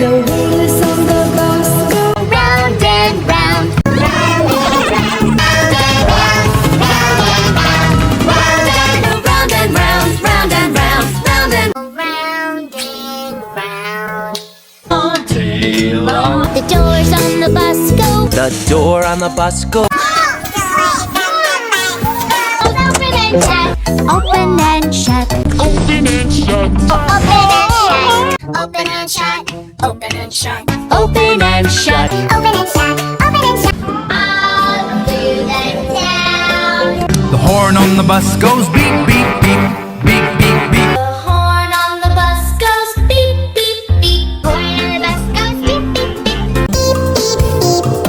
The wheels on the bus go round and round, round and round, round and round, round and round, round and round, round and round, round and round and round. All day long. The doors on the bus go. The door on the bus go. Open and shut. Open and shut. Open and shut. Open and shut. Open and shut. Open and shut. Open and shut. All through the town. The horn on the bus goes beep, beep, beep, beep, beep, beep. The horn on the bus goes beep, beep, beep. Horn on the bus goes beep, beep, beep.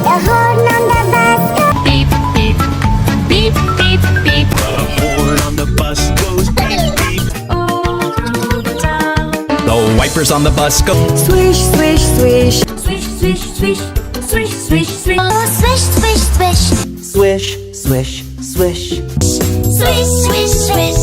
The horn on the bus goes beep, beep, beep, beep, beep. The horn on the bus goes beep, beep. All through the town. The wipers on the bus go swish, swish, swish. Swish, swish, swish. Swish, swish, swish. Oh, swish, swish, swish. swish, swish, swish. Swish, swish, swish.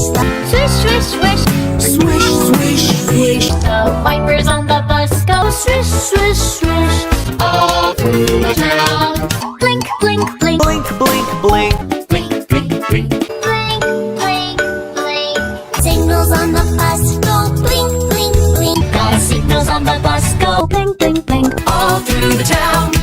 Swish, swish, swish. Swish, swish, swish. The wipers on the bus go swish, swish, swish. All through the town. Blink, blink, blink. Blink, blink, blink. Blink, blink, blink. Blink, blink, blink. Signals on the bus go blink, blink, blink. The signals on the bus go blink, blink, blink. All through the town.